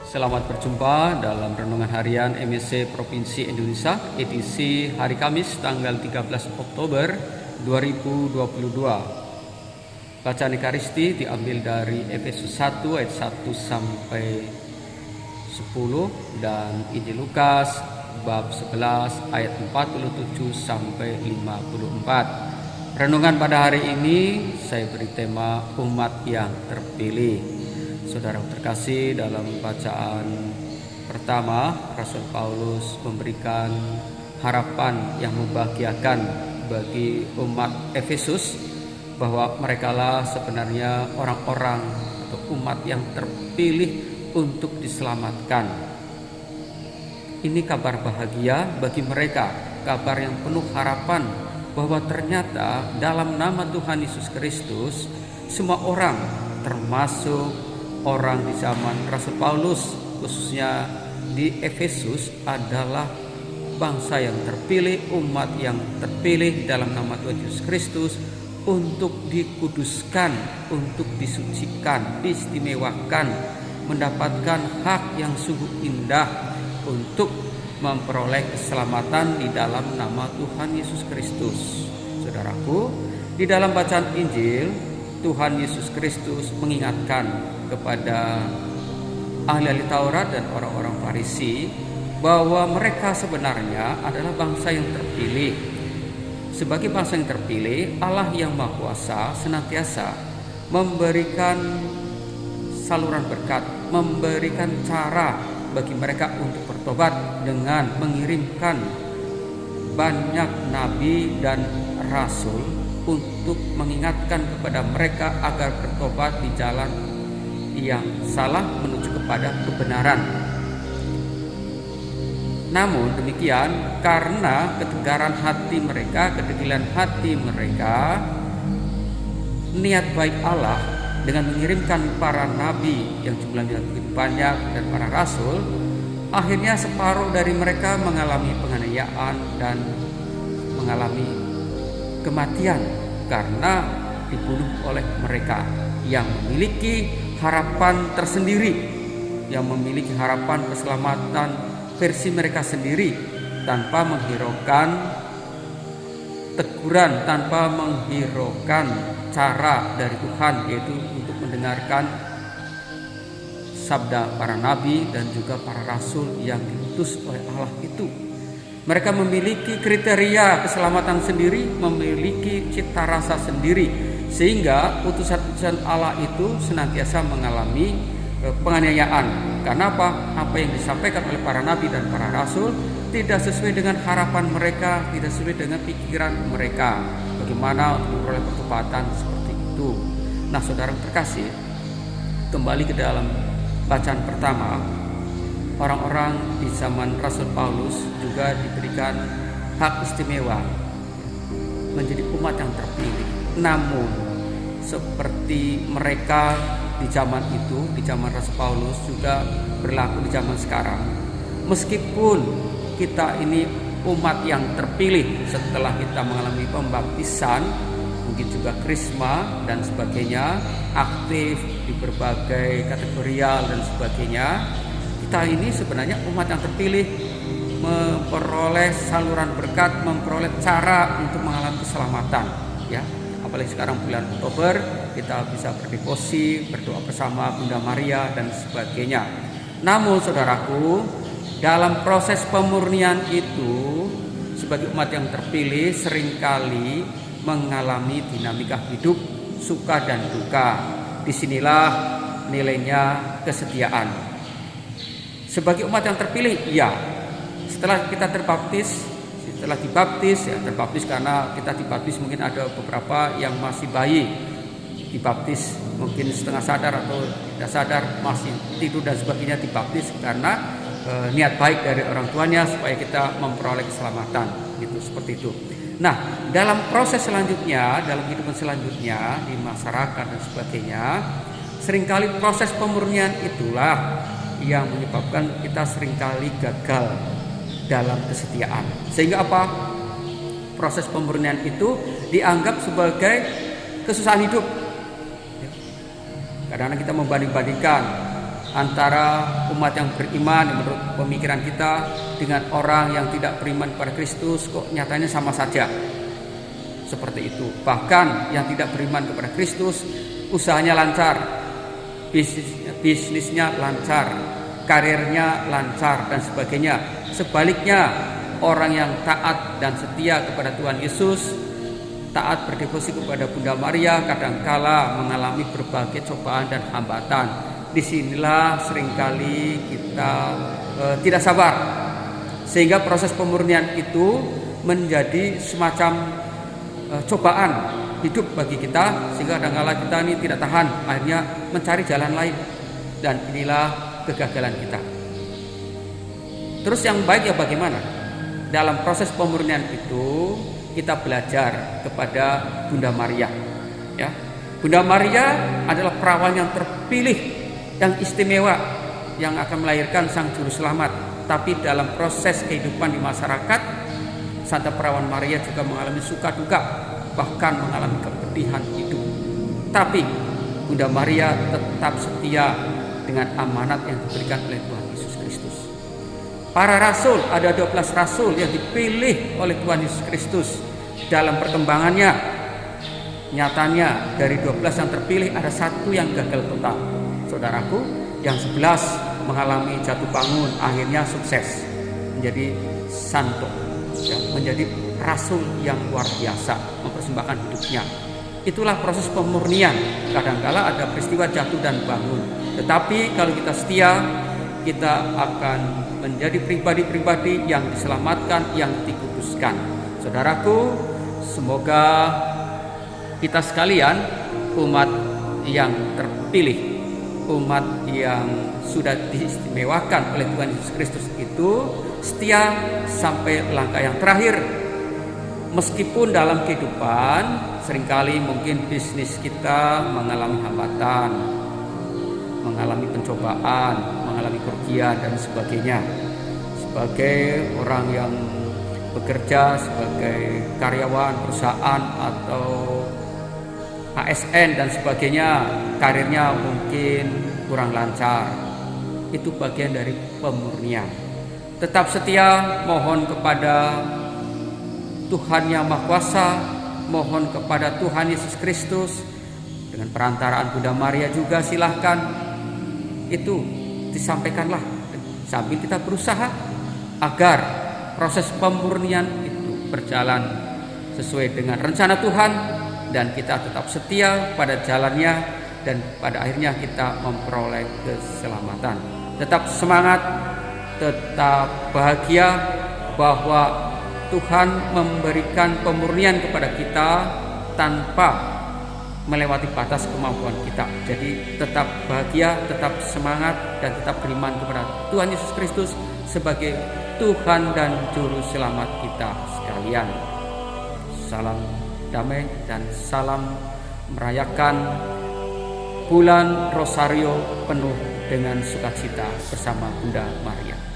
Selamat berjumpa dalam Renungan Harian MSC Provinsi Indonesia edisi hari Kamis tanggal 13 Oktober 2022. Bacaan Ekaristi diambil dari Efesus 1 ayat 1 sampai 10 dan Injil Lukas bab 11 ayat 47 sampai 54. Renungan pada hari ini saya beri tema umat yang terpilih. Saudara terkasih, dalam bacaan pertama Rasul Paulus memberikan harapan yang membahagiakan bagi umat Efesus bahwa merekalah sebenarnya orang-orang atau umat yang terpilih untuk diselamatkan. Ini kabar bahagia bagi mereka, kabar yang penuh harapan bahwa ternyata dalam nama Tuhan Yesus Kristus semua orang, termasuk orang di zaman Rasul Paulus, khususnya di Efesus, adalah bangsa yang terpilih, umat yang terpilih dalam nama Tuhan Yesus Kristus untuk dikuduskan, untuk disucikan, diistimewakan, mendapatkan hak yang sungguh indah untuk memperoleh keselamatan di dalam nama Tuhan Yesus Kristus. Saudaraku, di dalam bacaan Injil, Tuhan Yesus Kristus mengingatkan kepada ahli-ahli Taurat dan orang-orang Farisi bahwa mereka sebenarnya adalah bangsa yang terpilih. Sebagai bangsa yang terpilih, Allah yang Maha Kuasa senantiasa memberikan saluran berkat, memberikan cara bagi mereka untuk bertobat dengan mengirimkan banyak nabi dan rasul untuk mengingatkan kepada mereka agar bertobat di jalan yang salah menuju kepada kebenaran. Namun demikian, karena ketegaran hati mereka, kedegilan hati mereka, niat baik Allah dengan mengirimkan para nabi yang jumlahnya begitu banyak dan para rasul, akhirnya separuh dari mereka mengalami penganiayaan dan mengalami kematian karena dibunuh oleh mereka yang memiliki harapan tersendiri, yang memiliki harapan keselamatan versi mereka sendiri, tanpa menghiraukan teguran, tanpa menghiraukan cara dari Tuhan, yaitu untuk mendengarkan sabda para nabi dan juga para rasul yang diutus oleh Allah itu. Mereka memiliki kriteria keselamatan sendiri, memiliki cita rasa sendiri, sehingga utusan-utusan Allah itu senantiasa mengalami penganiayaan. Karena apa? Apa yang disampaikan oleh para nabi dan para rasul tidak sesuai dengan harapan mereka, tidak sesuai dengan pikiran mereka. Bagaimana untuk memperoleh pertobatan seperti itu? Nah, saudara terkasih, kembali ke dalam bacaan pertama, orang-orang di zaman Rasul Paulus juga diberikan hak istimewa menjadi umat yang terpilih. Namun seperti mereka di zaman itu, di zaman Rasul Paulus, juga berlaku di zaman sekarang. Meskipun kita ini umat yang terpilih setelah kita mengalami pembaptisan, mungkin juga krisma dan sebagainya, aktif di berbagai kategorial dan sebagainya, kita ini sebenarnya umat yang terpilih, memperoleh saluran berkat, memperoleh cara untuk mengalami keselamatan, ya. Apalagi sekarang bulan Oktober, kita bisa berdevosi, berdoa bersama Bunda Maria dan sebagainya. Namun saudaraku, dalam proses pemurnian itu, sebagai umat yang terpilih seringkali mengalami dinamika hidup suka dan duka. Disinilah nilainya kesetiaan. Sebagai umat yang terpilih, ya, setelah kita terbaptis, setelah dibaptis, ya terbaptis karena kita dibaptis, mungkin ada beberapa yang masih bayi, dibaptis mungkin setengah sadar atau tidak sadar, masih tidur dan sebagainya, dibaptis karena niat baik dari orang tuanya supaya kita memperoleh keselamatan, gitu, seperti itu. Nah, dalam proses selanjutnya, dalam kehidupan selanjutnya di masyarakat dan sebagainya, seringkali proses pemurnian itulah yang menyebabkan kita seringkali gagal dalam kesetiaan. Sehingga apa? Proses pemurnian itu dianggap sebagai kesusahan hidup. Kadang-kadang kita membanding-bandingkan antara umat yang beriman menurut pemikiran kita dengan orang yang tidak beriman kepada Kristus kok nyatanya sama saja. Seperti itu. Bahkan yang tidak beriman kepada Kristus usahanya lancar, bisnisnya lancar, karirnya lancar dan sebagainya. Sebaliknya, orang yang taat dan setia kepada Tuhan Yesus, taat berdevosi kepada Bunda Maria, kadangkala mengalami berbagai cobaan dan hambatan. Disinilah seringkali kita tidak sabar, sehingga proses pemurnian itu menjadi semacam cobaan hidup bagi kita, sehingga kadangkala kita ini tidak tahan, akhirnya mencari jalan lain, dan inilah kegagalan kita. Terus yang baik ya bagaimana? Dalam proses pemurnian itu kita belajar kepada Bunda Maria. Ya, Bunda Maria adalah perawan yang terpilih, yang istimewa, yang akan melahirkan Sang Juru Selamat. Tapi dalam proses kehidupan di masyarakat, Santa Perawan Maria juga mengalami suka duka, bahkan mengalami kepedihan hidup. Tapi Bunda Maria tetap setia dengan amanat yang diberikan oleh Tuhan Yesus Kristus. Para rasul, ada 12 rasul yang dipilih oleh Tuhan Yesus Kristus. Dalam perkembangannya, nyatanya dari 12 yang terpilih ada satu yang gagal total. Saudaraku, yang 11 mengalami jatuh bangun, akhirnya sukses menjadi santo, ya, menjadi rasul yang luar biasa, mempersembahkan hidupnya. Itulah proses pemurnian. Kadangkala ada peristiwa jatuh dan bangun, tetapi kalau kita setia, kita akan menjadi pribadi-pribadi yang diselamatkan, yang dikuduskan. Saudaraku, semoga kita sekalian, umat yang terpilih, umat yang sudah diistimewakan oleh Tuhan Yesus Kristus itu setia sampai langkah yang terakhir. Meskipun dalam kehidupan seringkali mungkin bisnis kita mengalami hambatan, mengalami pencobaan, mengalami kerugian dan sebagainya. Sebagai orang yang bekerja sebagai karyawan perusahaan atau ASN dan sebagainya, karirnya mungkin kurang lancar. Itu bagian dari pemurnian. Tetap setia, mohon kepada Tuhan Yang Maha Kuasa, mohon kepada Tuhan Yesus Kristus, dengan perantaraan Bunda Maria juga silahkan. Itu disampaikanlah sambil kita berusaha agar proses pemurnian itu berjalan sesuai dengan rencana Tuhan, dan kita tetap setia pada jalannya, dan pada akhirnya kita memperoleh keselamatan. Tetap semangat, tetap bahagia bahwa Tuhan memberikan pemurnian kepada kita tanpa melewati batas kemampuan kita. Jadi tetap bahagia, tetap semangat, dan tetap beriman kepada Tuhan Yesus Kristus sebagai Tuhan dan Juru Selamat kita sekalian. Salam damai dan salam merayakan bulan Rosario penuh dengan sukacita bersama Bunda Maria.